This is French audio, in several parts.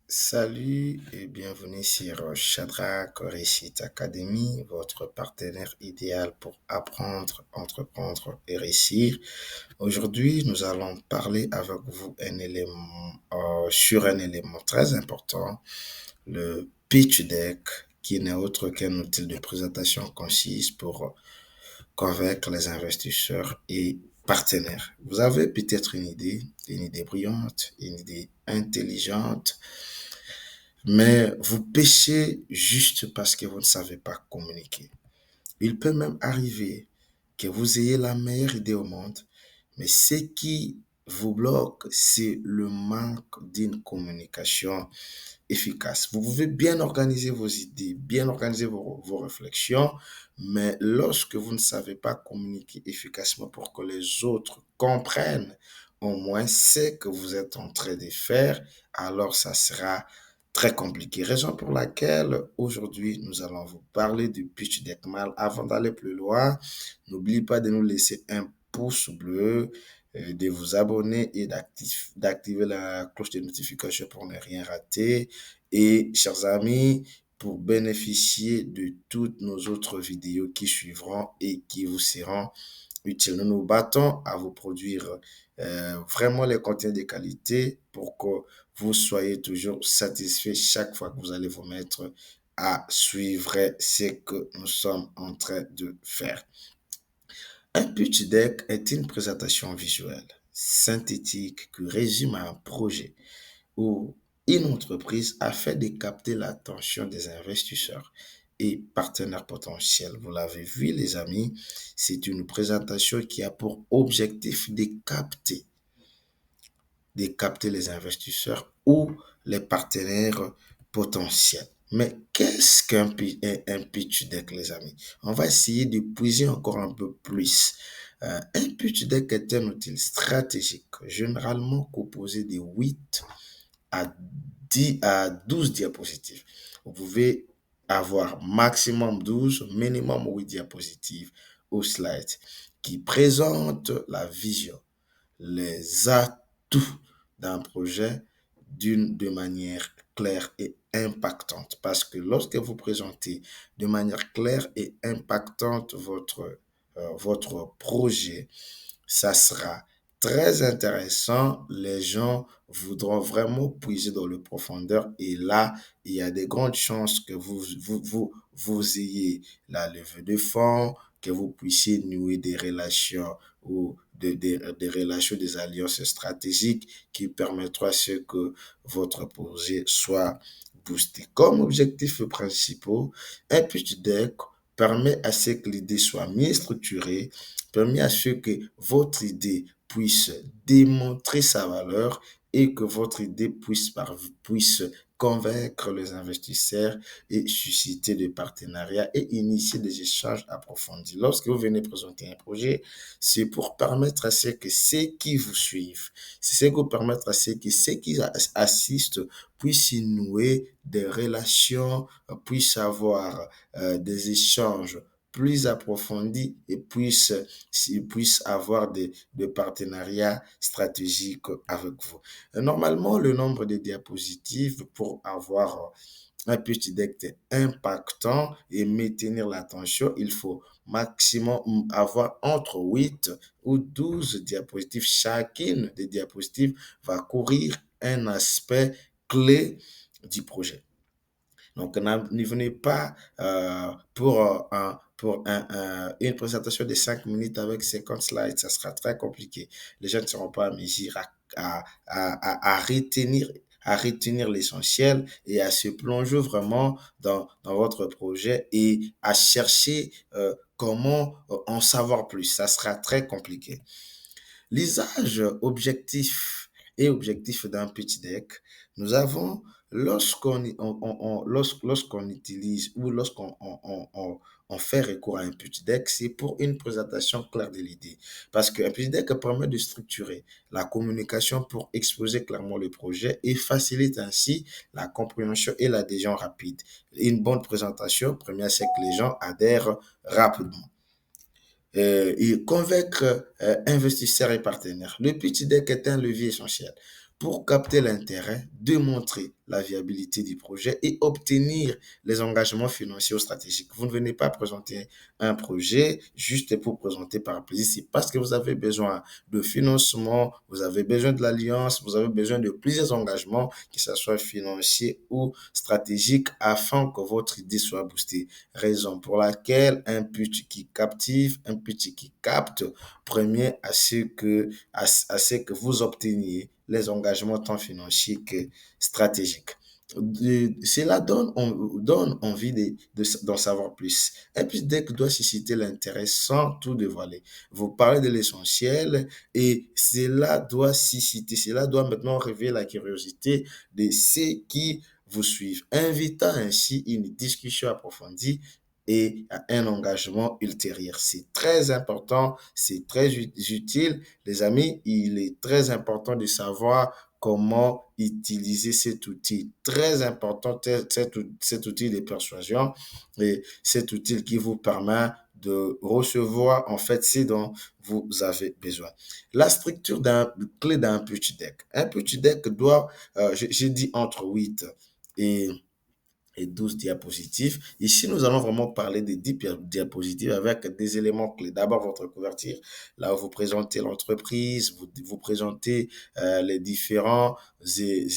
Salut et bienvenue sur Shadrach Réussite Academy, votre partenaire idéal pour apprendre, entreprendre et réussir. Aujourd'hui, nous allons parler avec vous sur un élément très important, le pitch deck, qui n'est autre qu'un outil de présentation concise pour convaincre les investisseurs et partenaires. Vous avez peut-être une idée brillante, une idée intelligente, mais vous péchez juste parce que vous ne savez pas communiquer. Il peut même arriver que vous ayez la meilleure idée au monde, mais ce qui vous bloque, c'est le manque d'une communication efficace. Vous pouvez bien organiser vos idées, bien organiser vos réflexions, mais lorsque vous ne savez pas communiquer efficacement pour que les autres comprennent au moins ce que vous êtes en train de faire, alors ça sera très compliqué. Raison pour laquelle aujourd'hui nous allons vous parler du pitch deck mal. Avant d'aller plus loin, n'oubliez pas de nous laisser un pouce bleu, de vous abonner et d'activer la cloche de notification pour ne rien rater. Et chers amis, pour bénéficier de toutes nos autres vidéos qui suivront et qui vous seront utiles, nous nous battons à vous produire vraiment les contenus de qualité pour que vous soyez toujours satisfait chaque fois que vous allez vous mettre à suivre ce que nous sommes en train de faire. Un pitch deck est une présentation visuelle, synthétique, qui résume un projet ou une entreprise afin de capter l'attention des investisseurs et partenaires potentiels. Vous l'avez vu, les amis, c'est une présentation qui a pour objectif de capter les investisseurs ou les partenaires potentiels. Mais qu'est-ce un pitch deck, les amis? On va essayer de puiser encore un peu plus. Un pitch deck est un outil stratégique, généralement composé de 8 à 10 à 12 diapositives. Vous pouvez avoir maximum 12, minimum 8 diapositives au slide qui présentent la vision, les atouts d'un projet de manière claire et impactante. Parce que lorsque vous présentez de manière claire et impactante votre projet, ça sera très intéressant. Les gens voudront vraiment puiser dans le profondeur et là, il y a de grandes chances que vous ayez la levée de fonds, que vous puissiez nouer des relations ou des relations, des alliances stratégiques qui permettront à ce que votre projet soit boosté. Comme objectif principal, un pitch deck permet à ce que l'idée soit mieux structurée, permet à ce que votre idée puisse démontrer sa valeur et que votre idée puisse convaincre les investisseurs et susciter des partenariats et initier des échanges approfondis. Lorsque vous venez présenter un projet, c'est pour permettre à ceux qui vous suivent, c'est pour permettre à ceux qui assistent puissent y nouer des relations, puissent avoir des échanges plus approfondis et puissent avoir des partenariats stratégiques avec vous. Normalement, le nombre de diapositives pour avoir un pitch deck impactant et maintenir l'attention, il faut maximum avoir entre 8 ou 12 diapositives. Chacune des diapositives va couvrir un aspect clé du projet. Donc, ne venez pas une présentation de 5 minutes avec 50 slides, ça sera très compliqué. Les gens ne seront pas à mesure à retenir l'essentiel et à se plonger vraiment dans votre projet et à chercher comment en savoir plus. Ça sera très compliqué. L'usage objectif d'un pitch deck, nous avons, lorsqu'on utilise ou lorsqu'on fait recours à un pitch deck, c'est pour une présentation claire de l'idée. Parce qu'un pitch deck permet de structurer la communication pour exposer clairement le projet et facilite ainsi la compréhension et l'adhésion rapide. Une bonne présentation permet à ce que les gens adhèrent rapidement et convaincre investisseurs et partenaires. Le pitch deck est un levier essentiel pour capter l'intérêt, démontrer la viabilité du projet et obtenir les engagements financiers ou stratégiques. Vous ne venez pas présenter un projet juste pour présenter par plaisir, c'est parce que vous avez besoin de financement, vous avez besoin de l'alliance, vous avez besoin de plusieurs engagements, que ce soit financiers ou stratégiques, afin que votre idée soit boostée. Raison pour laquelle un pitch qui captive, un pitch qui capte, premier à ce que vous obteniez les engagements tant financiers que stratégiques. Cela donne envie d'en savoir plus. Et puis, dès que doit susciter l'intérêt sans tout dévoiler. Vous parlez de l'essentiel et cela doit susciter, cela doit maintenant réveiller la curiosité de ceux qui vous suivent, invitant ainsi une discussion approfondie et à un engagement ultérieur. C'est très important, c'est très utile. Les amis, il est très important de savoir comment utiliser cet outil. Très important, cet outil de persuasion et cet outil qui vous permet de recevoir en fait ce dont vous avez besoin. La structure clé d'un pitch deck. Un pitch deck doit, j'ai dit entre 8 et 12 diapositives. Ici, nous allons vraiment parler des 10 diapositives avec des éléments clés. D'abord, votre couverture, là où vous présentez l'entreprise, vous présentez les différents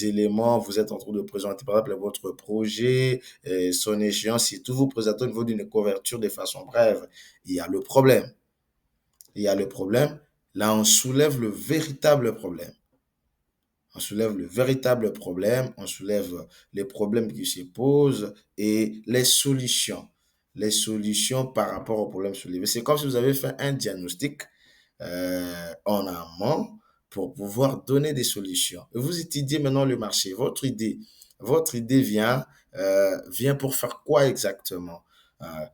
éléments. Vous êtes en train de présenter, par exemple, votre projet, son échéance, et tout vous présentez au niveau d'une couverture de façon brève. Il y a le problème. Il y a le problème. Là, on soulève le véritable problème. On soulève le véritable problème, on soulève les problèmes qui se posent et les solutions. Les solutions par rapport aux problèmes soulevés. C'est comme si vous avez fait un diagnostic en amont pour pouvoir donner des solutions. Et vous étudiez maintenant le marché, votre idée vient pour faire quoi exactement?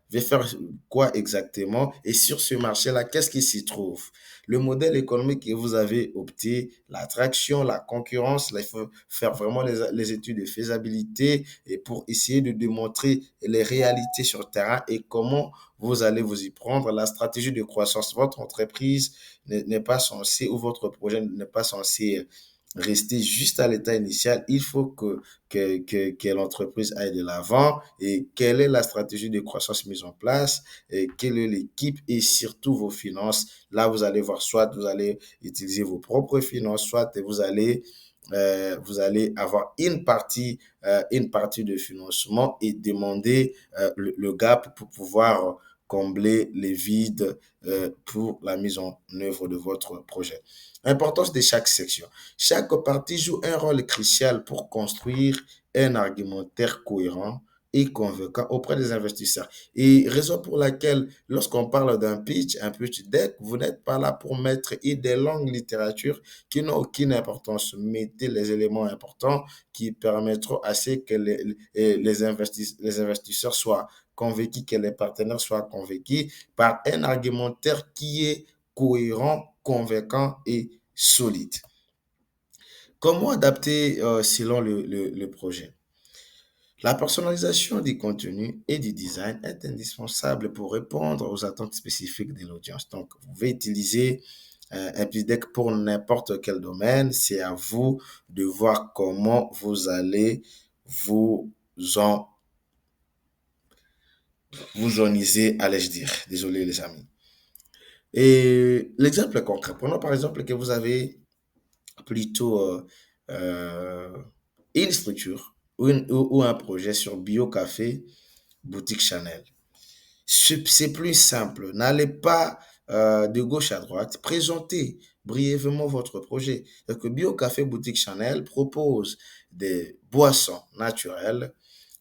Vient faire quoi exactement? Et sur ce marché-là, qu'est-ce qui s'y trouve? Le modèle économique que vous avez opté, l'attraction, la concurrence, là, il faut faire vraiment les études de faisabilité et pour essayer de démontrer les réalités sur le terrain et comment vous allez vous y prendre. La stratégie de croissance, votre entreprise n'est pas censée ou votre projet n'est pas censé rester juste à l'état initial. Il faut que l'entreprise aille de l'avant et quelle est la stratégie de croissance mise en place et quelle est l'équipe et surtout vos finances. Là, vous allez voir, soit vous allez utiliser vos propres finances, soit vous allez avoir une partie de financement et demander le gap pour pouvoir combler les vides pour la mise en œuvre de votre projet. Importance de chaque section. Chaque partie joue un rôle crucial pour construire un argumentaire cohérent et convaincant auprès des investisseurs. Et raison pour laquelle, lorsqu'on parle d'un pitch, un pitch deck, vous n'êtes pas là pour mettre des longues littératures qui n'ont aucune importance. Mettez les éléments importants qui permettront à ce que les investisseurs soient convaincus, que les partenaires soient convaincus par un argumentaire qui est cohérent, convaincant et solide. Comment adapter selon le projet? La personnalisation du contenu et du design est indispensable pour répondre aux attentes spécifiques de l'audience. Donc, vous pouvez utiliser un pitch deck pour n'importe quel domaine. C'est à vous de voir comment vous allez vous en vous oniser, allais-je dire. Désolé les amis. Et l'exemple concret, prenons par exemple que vous avez plutôt euh, une structure ou un projet sur Bio Café Boutique Chanel. C'est plus simple. N'allez pas de gauche à droite. Présentez brièvement votre projet. Donc, Bio Café Boutique Chanel propose des boissons naturelles,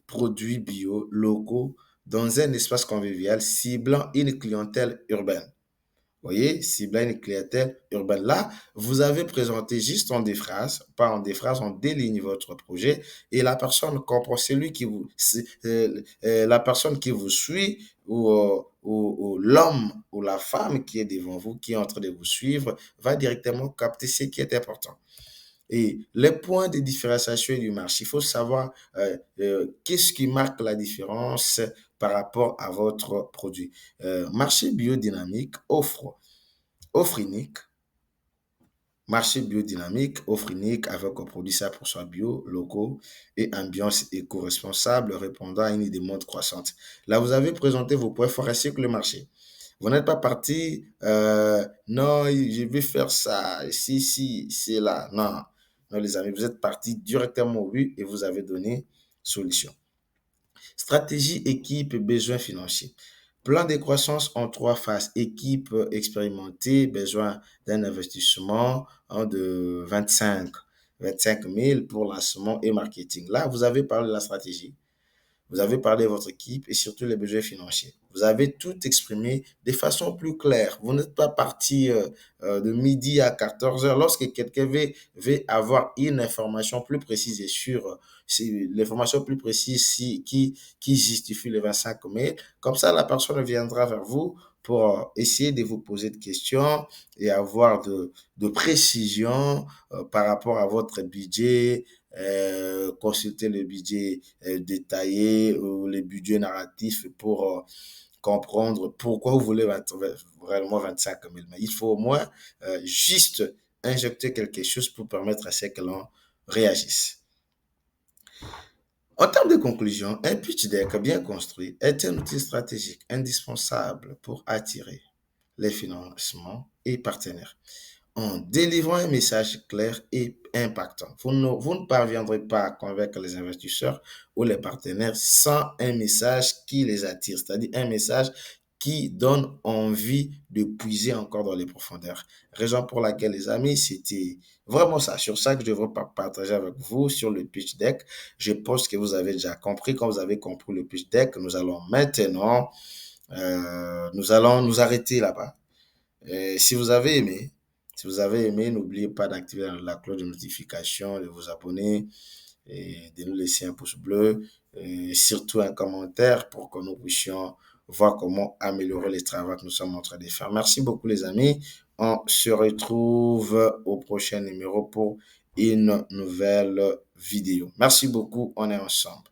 produits bio, locaux, dans un espace convivial ciblant une clientèle urbaine. Voyez, cibler une clientèle urbaine. Là, vous avez présenté juste en des phrases, pas en des phrases, on déligne votre projet et la personne comprend, la personne qui vous suit ou l'homme ou la femme qui est devant vous, qui est en train de vous suivre, va directement capter ce qui est important. Et les points de différenciation du marché, il faut savoir qu'est-ce qui marque la différence par rapport à votre produit. Marché biodynamique offre unique, Marché biodynamique, offre unique avec un produit 100% bio, locaux et ambiance éco-responsable répondant à une demande croissante. Là, vous avez présenté vos points forts ainsi que le marché. Vous n'êtes pas parti, non, je vais faire ça, si, c'est là. Non, non, les amis, vous êtes parti directement au but et vous avez donné solution. Stratégie, équipe, besoins financiers. Plan de croissance en trois phases. Équipe expérimentée, besoin d'un investissement de 25 000 pour lancement et marketing. Là, vous avez parlé de la stratégie. Vous avez parlé de votre équipe et surtout les besoins financiers. Vous avez tout exprimé de façon plus claire. Vous n'êtes pas parti de midi à 14 heures. Lorsque quelqu'un veut avoir une information plus précise et sur l'information plus précise qui justifie les 25 000, comme ça, la personne viendra vers vous pour essayer de vous poser des questions et avoir de précisions par rapport à votre budget, consulter le budget détaillé ou les budgets narratifs pour comprendre pourquoi vous voulez réellement 25 000. Mais il faut au moins juste injecter quelque chose pour permettre à ce que l'on réagisse. En termes de conclusion, un pitch deck bien construit est un outil stratégique indispensable pour attirer les financements et partenaires en délivrant un message clair et impactant. Vous ne parviendrez pas à convaincre les investisseurs ou les partenaires sans un message qui les attire, c'est-à-dire un message qui donne envie de puiser encore dans les profondeurs. Raison pour laquelle, les amis, c'était vraiment ça, sur ça que je devrais partager avec vous sur le pitch deck. Je pense que vous avez déjà compris. Quand vous avez compris le pitch deck, nous allons maintenant, nous allons nous arrêter là-bas. Si vous avez aimé, n'oubliez pas d'activer la cloche de notification, de vous abonner et de nous laisser un pouce bleu et surtout un commentaire pour que nous puissions voir comment améliorer les travaux que nous sommes en train de faire. Merci beaucoup les amis. On se retrouve au prochain numéro pour une nouvelle vidéo. Merci beaucoup. On est ensemble.